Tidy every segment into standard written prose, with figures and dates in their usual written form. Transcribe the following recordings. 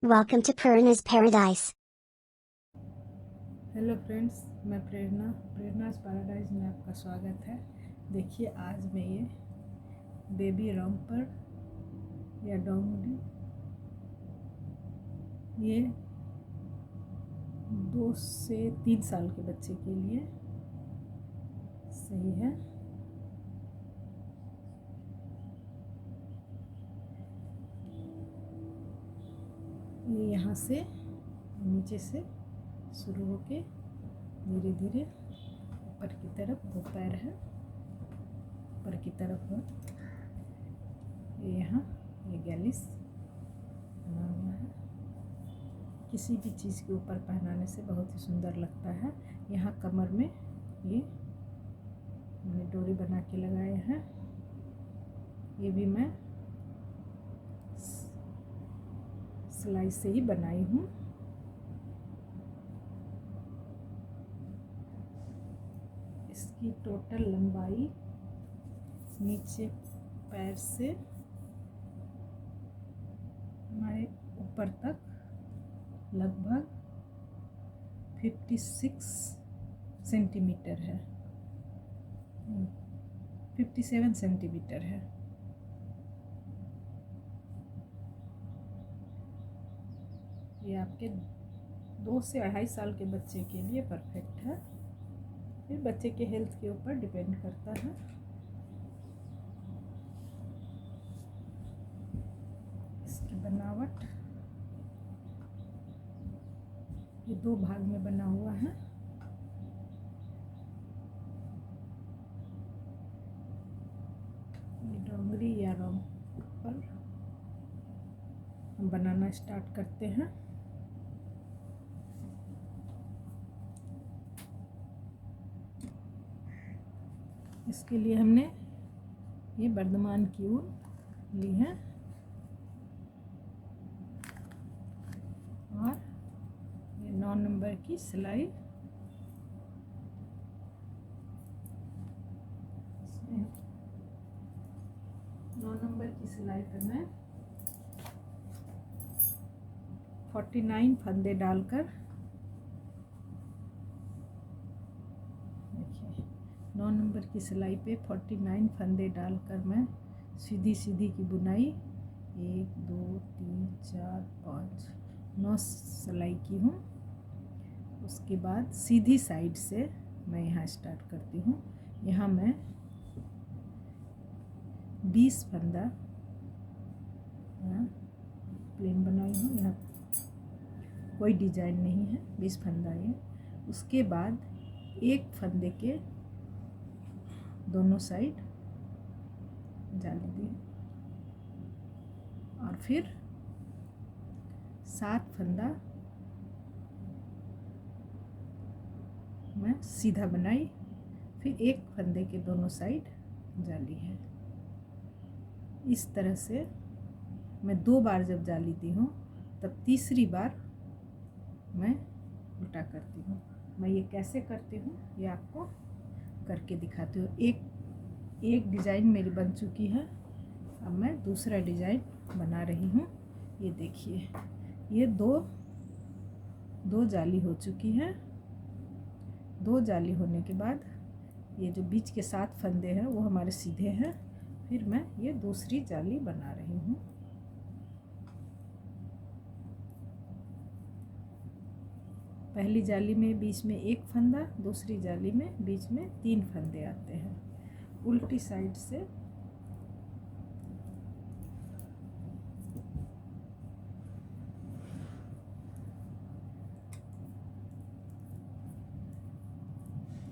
Welcome to Purna's Paradise. Hello friends, मैं प्रेरणाज paradise में आपका स्वागत है। देखिए, आज मैं ये बेबी रॉम्पर या डोंगरी, ये 2 से 3 साल के बच्चे के लिए सही है। ये यहाँ से नीचे से शुरू होके धीरे धीरे ऊपर की तरफ 2 पैर है, ऊपर की तरफ है। ये यहाँ ये गैलिस बना हुआ है। किसी भी चीज़ के ऊपर पहनाने से बहुत ही सुंदर लगता है। यहाँ कमर में ये मैंने डोरी बना के लगाया है। ये भी मैं सिलाई से ही बनाई हूँ। इसकी टोटल लंबाई नीचे पैर से हमारे ऊपर तक लगभग 56 सेंटीमीटर है, 57 सेंटीमीटर है। ये आपके 2 से 2.5 साल के बच्चे के लिए परफेक्ट है। फिर बच्चे के हेल्थ के ऊपर डिपेंड करता है। इसकी बनावट ये 2 भाग में बना हुआ है। ये डोंगरी या रॉम्पर हम बनाना स्टार्ट करते हैं। इसके लिए हमने ये बर्धमान की ऊन ली है और ये 9 नंबर की सिलाई, 9 नंबर की सिलाई पे मैं 49 फंदे डालकर, देखिए 9 नंबर की सिलाई पे 49 फंदे डालकर मैं सीधी सीधी की बुनाई 1 2 3 4 5 9 सिलाई की हूँ। उसके बाद सीधी साइड से मैं यहाँ स्टार्ट करती हूँ। यहाँ मैं 20 फंदा यहाँ प्लेन बनाई हूँ। यहाँ कोई डिजाइन नहीं है, 20 फंदा ये। उसके बाद एक फंदे के दोनों साइड जाली दी और फिर 7 फंदा मैं सीधा बनाई, फिर एक फंदे के दोनों साइड जाली है। इस तरह से मैं 2 बार जब जाली दी हूँ तब तीसरी बार मैं उल्टा करती हूँ। मैं ये कैसे करती हूँ ये आपको करके दिखाती हूँ। एक डिज़ाइन मेरी बन चुकी है। अब मैं दूसरा डिज़ाइन बना रही हूँ। ये देखिए, ये दो जाली हो चुकी है। 2 जाली होने के बाद ये जो बीच के 7 फंदे हैं वो हमारे सीधे हैं। फिर मैं ये दूसरी जाली बना रही हूँ। पहली जाली में बीच में 1 फंदा, दूसरी जाली में बीच में 3 फंदे आते हैं। उल्टी साइड से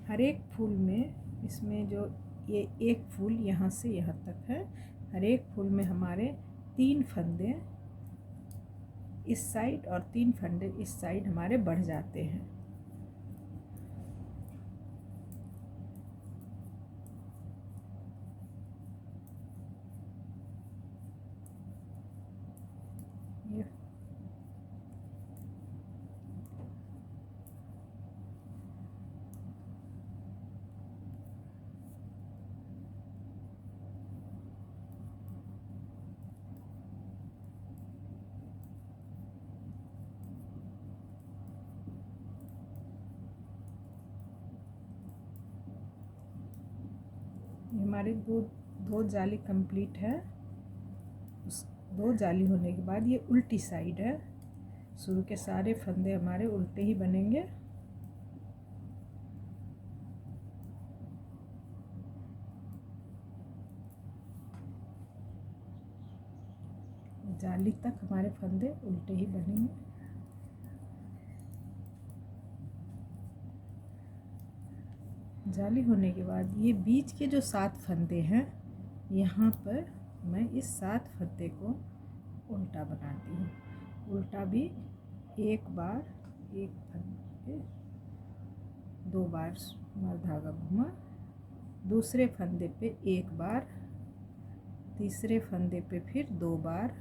हर एक फूल में, इसमें जो ये एक फूल यहाँ से यहाँ तक है, हर एक फूल में हमारे 3 फंदे इस साइड और 3 फंदे इस साइड हमारे बढ़ जाते हैं। ये हमारे दो दो जाली कंप्लीट है। उस दो जाली होने के बाद ये उल्टी साइड है। शुरू के सारे फंदे हमारे उल्टे ही बनेंगे। जाली तक हमारे फंदे उल्टे ही बनेंगे। जाली होने के बाद ये बीच के जो 7 फंदे हैं, यहाँ पर मैं इस 7 फंदे को उल्टा बनाती हूँ। उल्टा भी एक बार, एक फंदे 2 बार धागा घुमा, दूसरे फंदे पे एक बार, तीसरे फंदे पे फिर 2 बार,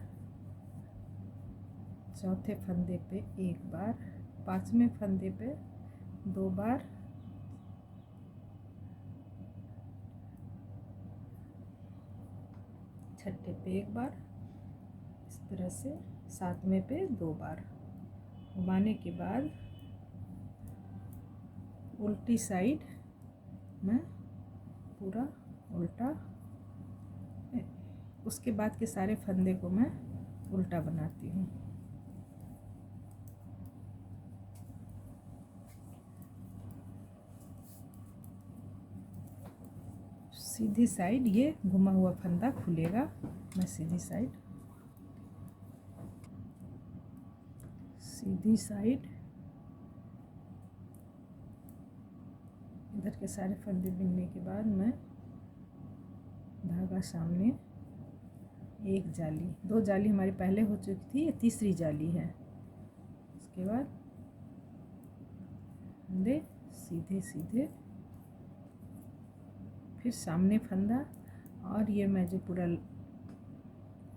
चौथे फंदे पे एक बार, पांचवें फंदे पे 2 बार, छठे पे एक बार, इस तरह से सातवें पे 2 बार घुमाने के बाद उल्टी साइड में पूरा उल्टा, उसके बाद के सारे फंदे को मैं उल्टा बनाती हूँ। सीधी साइड ये घुमा हुआ फंदा खुलेगा। मैं सीधी साइड इधर के सारे फंदे बिनने के बाद मैं धागा सामने, एक जाली, 2 जाली हमारी पहले हो चुकी थी, ये तीसरी जाली है। उसके बाद फंदे सीधे सीधे, फिर सामने फंदा, और ये मैं जो पूरा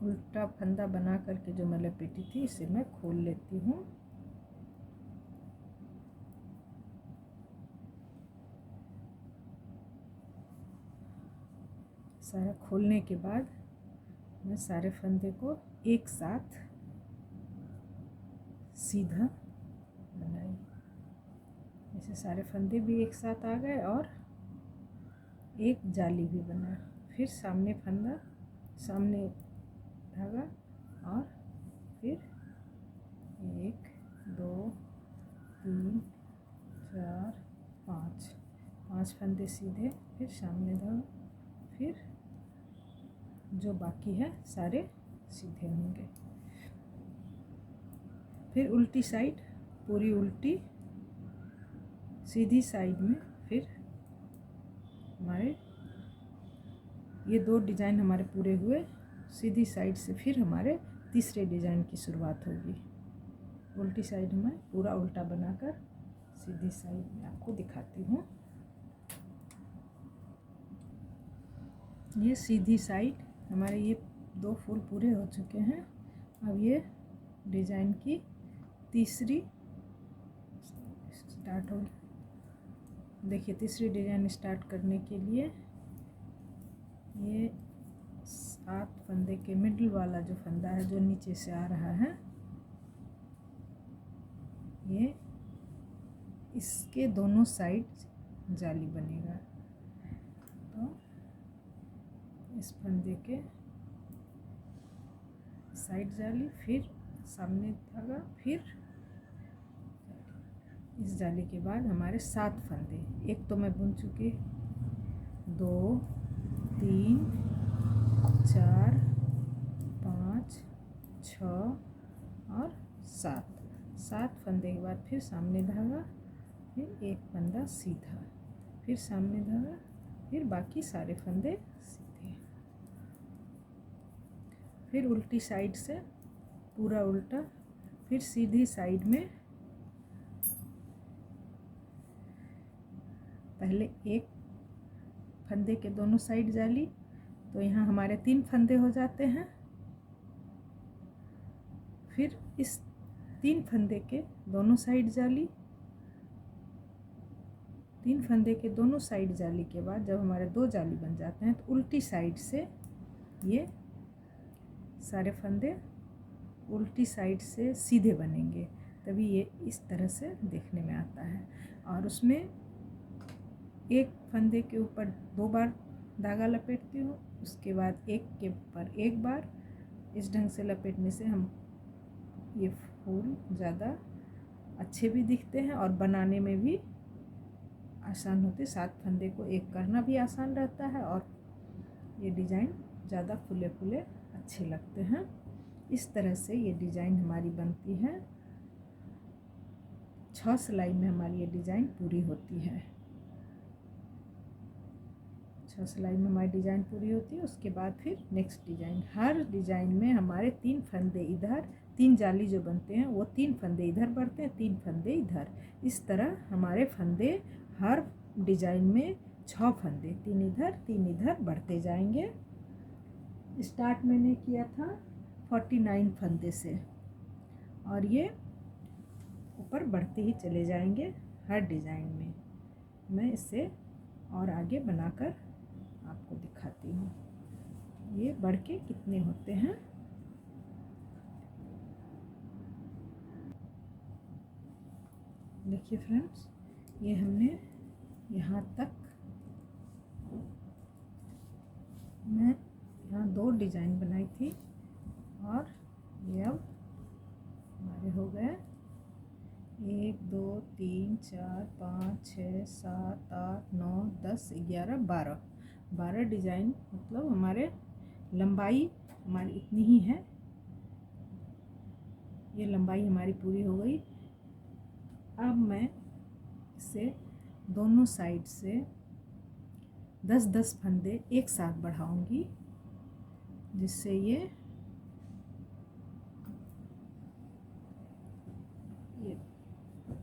उल्टा फंदा बना करके जो मैं लपेटी थी, इसे मैं खोल लेती हूँ। सारा खोलने के बाद मैं सारे फंदे को एक साथ सीधा बनाई। ऐसे सारे फंदे भी एक साथ आ गए और एक जाली भी बना। फिर सामने फंदा, सामने धागा, और फिर 1 2 3 4 5 फंदे सीधे, फिर सामने धागा, फिर जो बाकी है सारे सीधे होंगे। फिर उल्टी साइड पूरी उल्टी, सीधी साइड में फिर हमारे ये 2 डिज़ाइन हमारे पूरे हुए। सीधी साइड से फिर हमारे तीसरे डिज़ाइन की शुरुआत होगी। उल्टी साइड में पूरा उल्टा बनाकर सीधी साइड में आपको दिखाती हूँ। ये सीधी साइड हमारे ये 2 फूल पूरे हो चुके हैं। अब ये डिज़ाइन की तीसरी स्टार्ट होगी। देखिए, तीसरी डिज़ाइन स्टार्ट करने के लिए ये 7 फंदे के मिडिल वाला जो फंदा है, जो नीचे से आ रहा है, ये इसके दोनों साइड जाली बनेगा। तो इस फंदे के साइड जाली, फिर सामने धागा, फिर इस जाली के बाद हमारे 7 फंदे। एक तो मैं बुन चुकी, 2 3 4 5 6 और 7 फंदे के बाद फिर सामने धागा, फिर एक फंदा सीधा, फिर सामने धागा, फिर बाकी सारे फंदे सीधे। फिर उल्टी साइड से पूरा उल्टा, फिर सीधी साइड में पहले एक फंदे के दोनों साइड जाली, तो यहाँ हमारे 3 फंदे हो जाते हैं। फिर इस 3 फंदे के दोनों साइड जाली, 3 फंदे के दोनों साइड जाली के बाद जब हमारे 2 जाली बन जाते हैं, तो उल्टी साइड से ये सारे फंदे उल्टी साइड से सीधे बनेंगे, तभी ये इस तरह से देखने में आता है। और उसमें एक फंदे के ऊपर 2 बार धागा लपेटती हूँ। उसके बाद एक के ऊपर एक बार इस ढंग से लपेटने से हम ये फूल ज़्यादा अच्छे भी दिखते हैं और बनाने में भी आसान होते। 7 फंदे को एक करना भी आसान रहता है और ये डिज़ाइन ज़्यादा फुले फुले अच्छे लगते हैं। इस तरह से ये डिज़ाइन हमारी बनती है। 6 सिलाई में हमारी ये डिज़ाइन पूरी होती है। 6 सिलाई में हमारी डिज़ाइन पूरी होती है। उसके बाद फिर नेक्स्ट डिज़ाइन, हर डिज़ाइन में हमारे 3 फंदे इधर, 3 जाली जो बनते हैं वो 3 फंदे इधर बढ़ते हैं, 3 फंदे इधर। इस तरह हमारे फंदे हर डिज़ाइन में 6 फंदे, 3 इधर 3 इधर बढ़ते जाएंगे। स्टार्ट मैंने किया था 49 फंदे से और ये ऊपर बढ़ते ही चले जाएंगे हर डिज़ाइन में। मैं इससे और आगे बनाकर आपको दिखाती हूँ ये बढ़ के कितने होते हैं। देखिए फ्रेंड्स, ये हमने यहाँ तक, मैं यहाँ 2 डिज़ाइन बनाई थी और ये अब हमारे हो गए 1 2 3 4 5 6 7 8 9 10 11 12 डिज़ाइन, मतलब हमारे लंबाई हमारी इतनी ही है। ये लंबाई हमारी पूरी हो गई। अब मैं इसे दोनों साइड से 10-10 फंदे एक साथ बढ़ाऊंगी, जिससे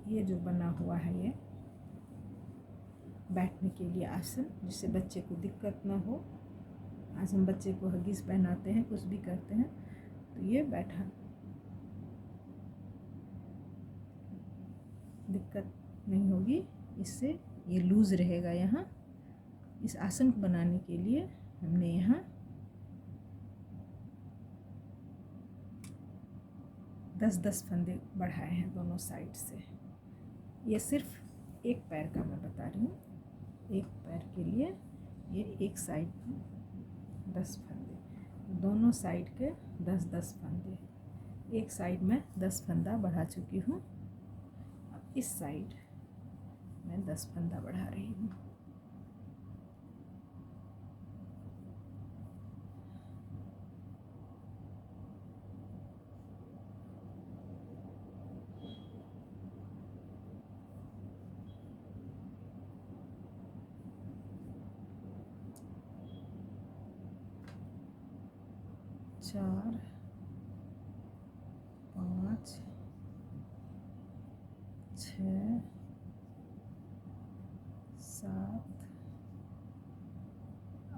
ये जो बना हुआ है ये बैठने के लिए आसन, जिससे बच्चे को दिक्कत ना हो। आज हम बच्चे को हगीज पहनाते हैं, कुछ भी करते हैं, तो ये बैठा दिक्कत नहीं होगी। इससे ये लूज़ रहेगा। यहाँ इस आसन को बनाने के लिए हमने यहाँ 10-10 फंदे बढ़ाए हैं दोनों साइड से। ये सिर्फ एक पैर का मैं बता रही हूँ। एक पैर के लिए ये एक साइड 10 फंदे, दोनों साइड के 10-10 फंदे। एक साइड में 10 फंदा बढ़ा चुकी हूँ। अब इस साइड मैं 10 फंदा बढ़ा रही हूँ। चार, 5, 6, 7,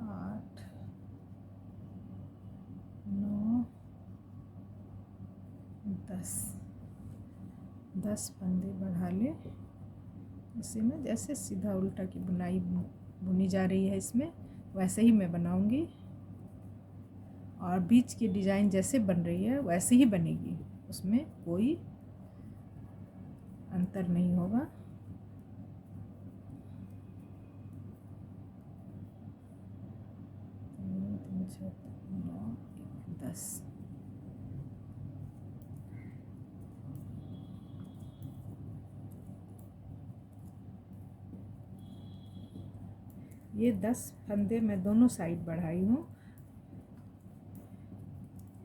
8, 9, 10 फंदे बढ़ा ले। इसी में जैसे सीधा उल्टा की बुनाई बुनी जा रही है, इसमें वैसे ही मैं बनाऊंगी और बीच की डिज़ाइन जैसे बन रही है वैसे ही बनेगी, उसमें कोई अंतर नहीं होगा। दस, ये 10 फंदे मैं दोनों साइड बढ़ाई हूँ।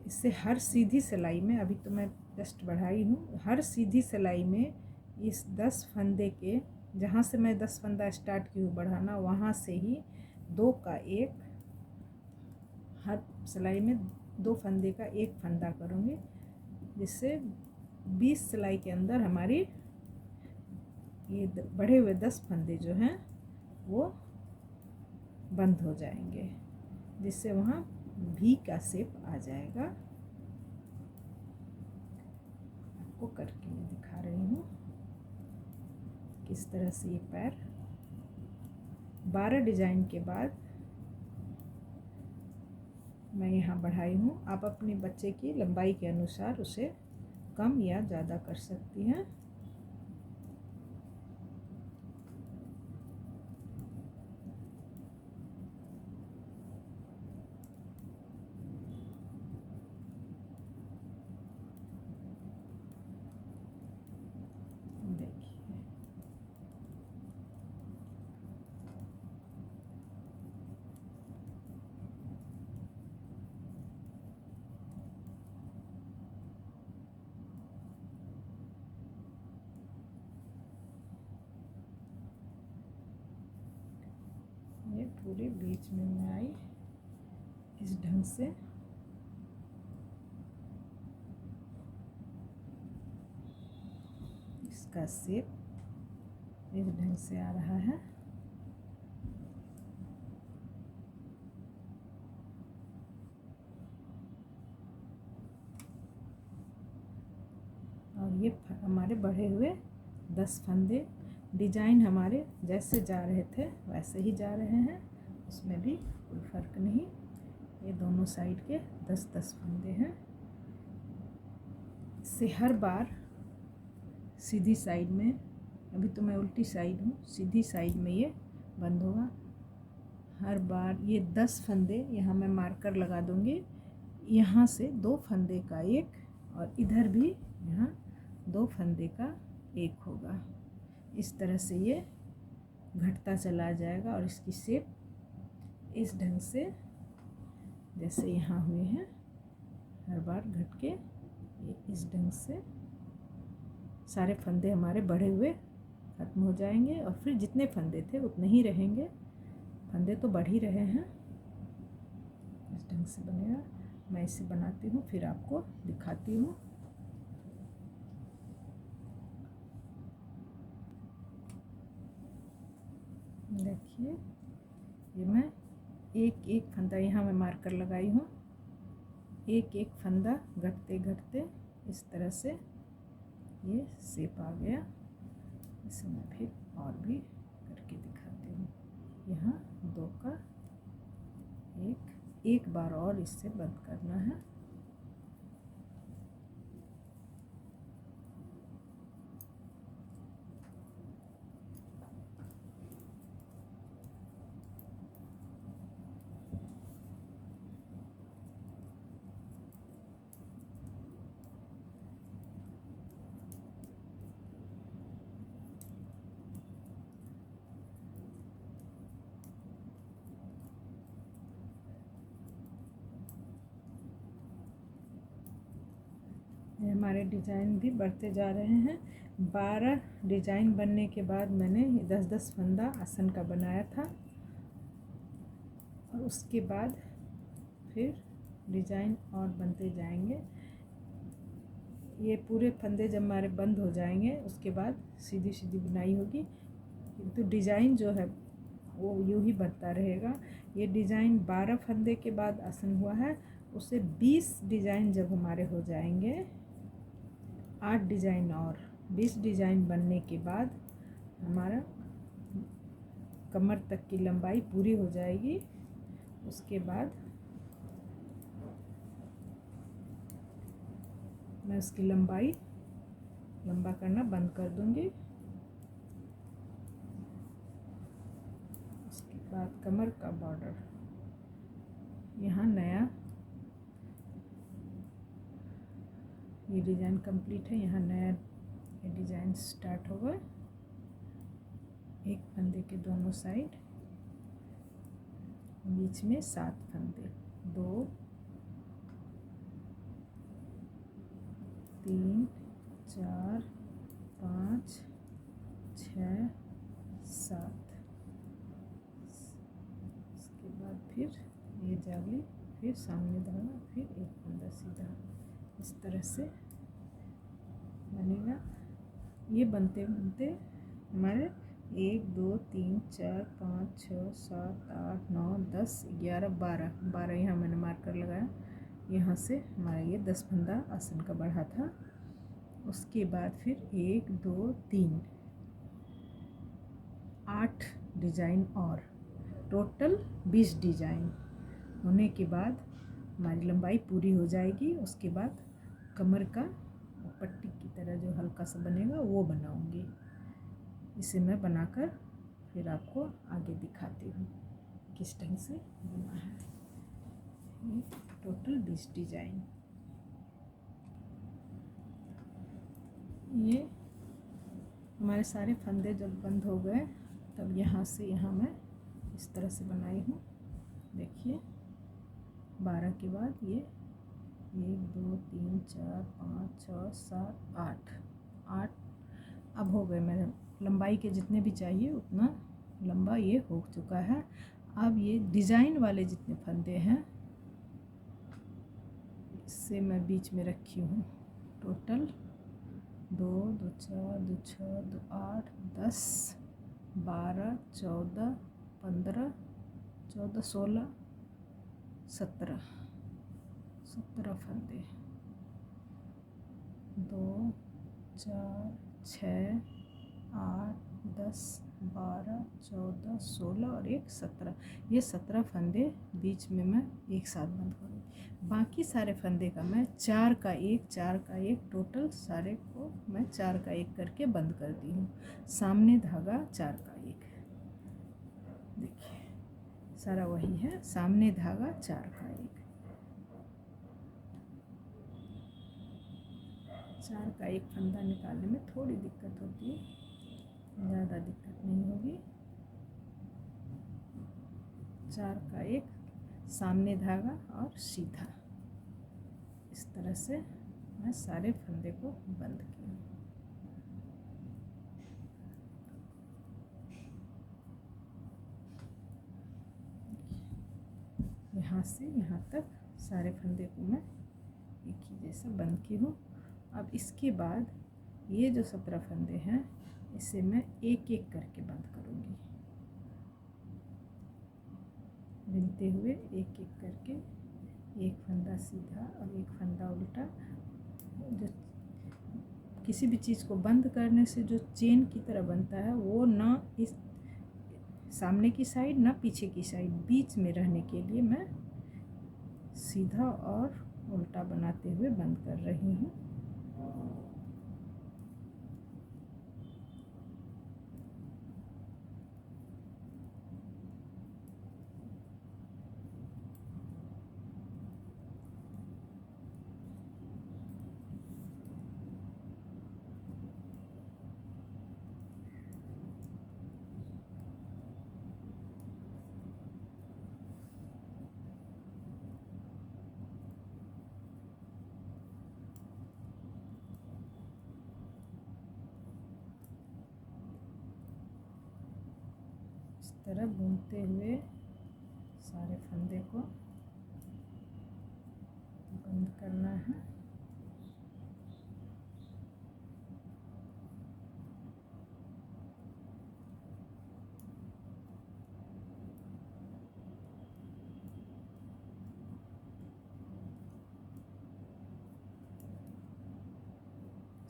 इससे हर सीधी सिलाई में, अभी तो मैं जस्ट बढ़ाई हूँ, हर सीधी सिलाई में इस 10 फंदे के, जहाँ से मैं 10 फंदा स्टार्ट की हूँ बढ़ाना, वहाँ से ही 2 का 1, हर सिलाई में 2 फंदे का 1 फंदा करूँगी, जिससे 20 सिलाई के अंदर हमारी ये बढ़े हुए 10 फंदे जो हैं वो बंद हो जाएंगे, जिससे वहाँ भी का शेप आ जाएगा। आपको करके मैं दिखा रही हूँ किस तरह से ये पैर 12 डिजाइन के बाद मैं यहाँ बढ़ाई हूँ। आप अपने बच्चे की लंबाई के अनुसार उसे कम या ज़्यादा कर सकती हैं। पूरे बीच में मैं आई इस ढंग से। इसका शेप इस ढंग से आ रहा है। और ये हमारे बढ़े हुए 10 फंदे, डिजाइन हमारे जैसे जा रहे थे वैसे ही जा रहे हैं, उसमें भी कोई फर्क नहीं। ये दोनों साइड के 10-10 फंदे हैं। इससे हर बार सीधी साइड में, अभी तो मैं उल्टी साइड हूँ, सीधी साइड में ये बंद होगा। हर बार ये 10 फंदे यहाँ मैं मार्कर लगा दूँगी। यहाँ से 2 फंदे का एक, और इधर भी यहाँ 2 फंदे का एक होगा। इस तरह से ये घटता चला जाएगा और इसकी शेप इस ढंग से जैसे यहाँ हुए हैं, हर बार घट के ये इस ढंग से सारे फंदे हमारे बढ़े हुए ख़त्म हो जाएंगे। और फिर जितने फंदे थे उतने ही रहेंगे, फंदे तो बढ़ ही रहे हैं। इस ढंग से बनेगा। मैं इसे बनाती हूँ फिर आपको दिखाती हूँ। देखिए ये मैं एक एक फंदा यहाँ मैं मार्कर लगाई हूँ, एक एक फंदा घटते घटते इस तरह से ये शेप आ गया। इसे मैं फिर और भी करके दिखाती हूँ। यहाँ 2 का एक बार और इससे बंद करना है। हमारे डिज़ाइन भी बढ़ते जा रहे हैं। 12 डिज़ाइन बनने के बाद मैंने 10-10 फंदा आसन का बनाया था, और उसके बाद फिर डिज़ाइन और बनते जाएंगे। ये पूरे फंदे जब हमारे बंद हो जाएंगे उसके बाद सीधी सीधी बुनाई होगी, किंतु डिज़ाइन जो है वो यूँ ही बनता रहेगा। ये डिज़ाइन 12 फंदे के बाद आसन हुआ है, उससे 20 डिज़ाइन जब हमारे हो जाएंगे, 8 डिज़ाइन और 20 डिज़ाइन बनने के बाद हमारा कमर तक की लंबाई पूरी हो जाएगी। उसके बाद मैं उसकी लंबाई लंबा करना बंद कर दूंगी। उसके बाद कमर का बॉर्डर, यहाँ नया ये डिज़ाइन कंप्लीट है, यहाँ नया ये डिज़ाइन स्टार्ट होगा। एक फंदे के दोनों साइड, बीच में 7 फंदे, 2 3 4 5 6 7। उसके बाद फिर ये जाली, फिर सामने धागा, फिर एक फंदा सीधा, इस तरह से बनेगा। ये बनते बनते हमारे 1 2 3 4 5 6 7 8 9 10 11 12 यहाँ मैंने मार्कर लगाया। यहाँ से हमारा ये 10 फंदा आसन का बढ़ा था। उसके बाद फिर 1 2 3 8 डिज़ाइन और टोटल 20 डिज़ाइन होने के बाद हमारी लंबाई पूरी हो जाएगी। उसके बाद कमर का पट्टी की तरह जो हल्का सा बनेगा वो बनाऊंगी। इसे मैं बनाकर फिर आपको आगे दिखाती हूँ किस ढंग से बना है। ये टोटल 20 डिज़ाइन। ये हमारे सारे फंदे जब बंद हो गए तब यहाँ से यहाँ मैं इस तरह से बनाई हूँ। देखिए 12 के बाद ये 1 2 3 4 5 6 7 8 अब हो गए। मेरे लंबाई के जितने भी चाहिए उतना लंबा ये हो चुका है। अब ये डिज़ाइन वाले जितने फंदे हैं इससे मैं बीच में रखी हूँ टोटल 2 2 4 2 6 2 8 10 12 14 15 14 16 17 फंदे 2 4 6 8 10 12 14 16 और एक 17। ये 17 फंदे बीच में मैं एक साथ बंद करूँगी। बाकी सारे फंदे का मैं 4 का 1 4 का 1 टोटल सारे को मैं 4 का 1 करके बंद कर दी हूँ। सामने धागा 4 का 1, देखिए सारा वही है, सामने धागा 4 का 1, 4 का 1 फंदा निकालने में थोड़ी दिक्कत होती है, ज़्यादा दिक्कत नहीं होगी। 4 का 1 सामने धागा और सीधा, इस तरह से मैं सारे फंदे को बंद किया। यहाँ से यहाँ तक सारे फंदे को मैं एक ही जैसा बंद की हूँ। अब इसके बाद ये जो 17 फंदे हैं इसे मैं एक एक करके बंद करूँगी, बिनते हुए एक एक करके, एक फंदा सीधा और एक फंदा उल्टा। जो किसी भी चीज़ को बंद करने से जो चेन की तरह बनता है वो ना इस सामने की साइड ना पीछे की साइड, बीच में रहने के लिए मैं सीधा और उल्टा बनाते हुए बंद कर रही हूँ। इस तरह बुनते हुए सारे फंदे को बंद करना है।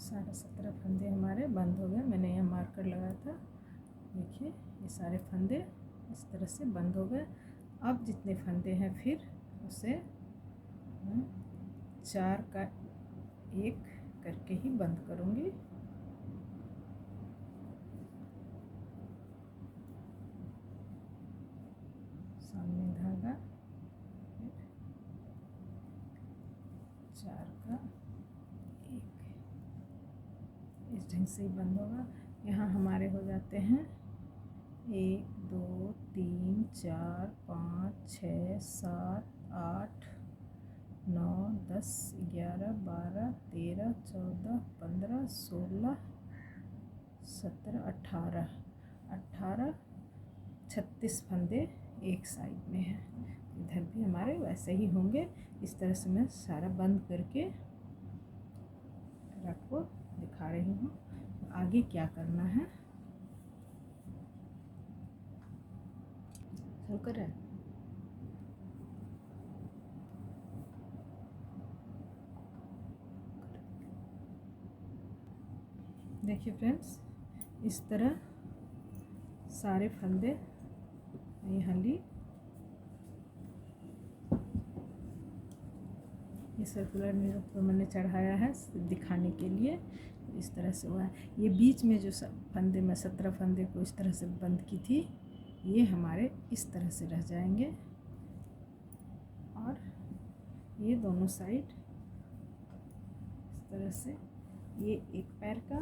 सारे 17 फंदे हमारे बंद हो गए। मैंने यहाँ मार्कर लगाया था, देखिए ये सारे फंदे इस तरह से बंद हो गए। अब जितने फंदे हैं फिर उसे 4 का 1 करके ही बंद करूँगी। सामने धागा, 4 का 1, इस ढंग से ही बंद होगा। यहाँ हमारे हो जाते हैं 1 2 3 4 5 6 7 8 9 10 11 12 13 14 15 16 17 18 36 फंदे एक साइड में हैं। इधर भी हमारे वैसे ही होंगे। इस तरह से मैं सारा बंद करके आपको दिखा रही हूँ आगे क्या करना है। शुरू करें। देखिए फ्रेंड्स, इस तरह सारे फंदे यहाँ ली, ये सर्कुलर मिरर पर मैंने चढ़ाया है दिखाने के लिए। इस तरह से हुआ है। ये बीच में जो फंदे में 17 फंदे को इस तरह से बंद की थी, ये हमारे इस तरह से रह जाएंगे और ये दोनों साइड इस तरह से, ये एक पैर का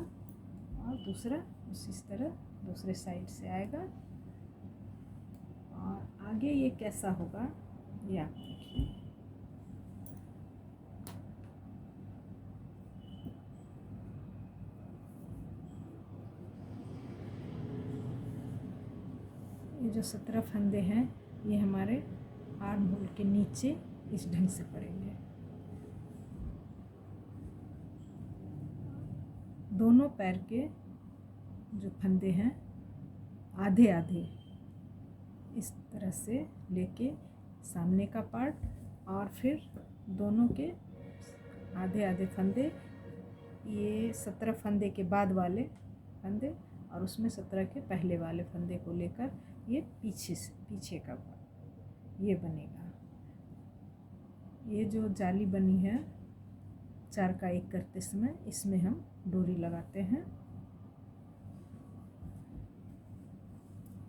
और दूसरा उसी तरह दूसरे साइड से आएगा। और आगे ये कैसा होगा ये आप देखिए। ये जो 17 फंदे हैं ये हमारे आर्म होल के नीचे इस ढंग से पड़ेंगे। दोनों पैर के जो फंदे हैं आधे आधे इस तरह से लेके सामने का पार्ट और फिर दोनों के आधे आधे फंदे, ये 17 फंदे के बाद वाले फंदे और उसमें 17 के पहले वाले फंदे को लेकर ये पीछे का ये बनेगा। ये जो जाली बनी है 4 का 1 करते समय, इसमें हम डोरी लगाते हैं।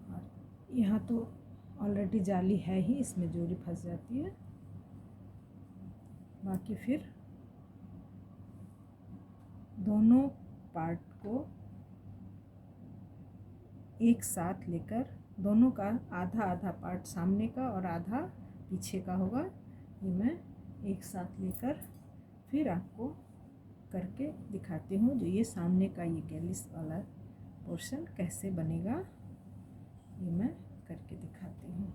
और यहाँ तो ऑलरेडी जाली है ही, इसमें डोरी फंस जाती है। बाकी फिर दोनों पार्ट को एक साथ लेकर, दोनों का आधा आधा पार्ट सामने का और आधा पीछे का होगा, ये मैं एक साथ लेकर फिर आपको करके दिखाती हूँ। जो ये सामने का ये गैलिस वाला पोर्शन कैसे बनेगा, ये मैं करके दिखाती हूँ।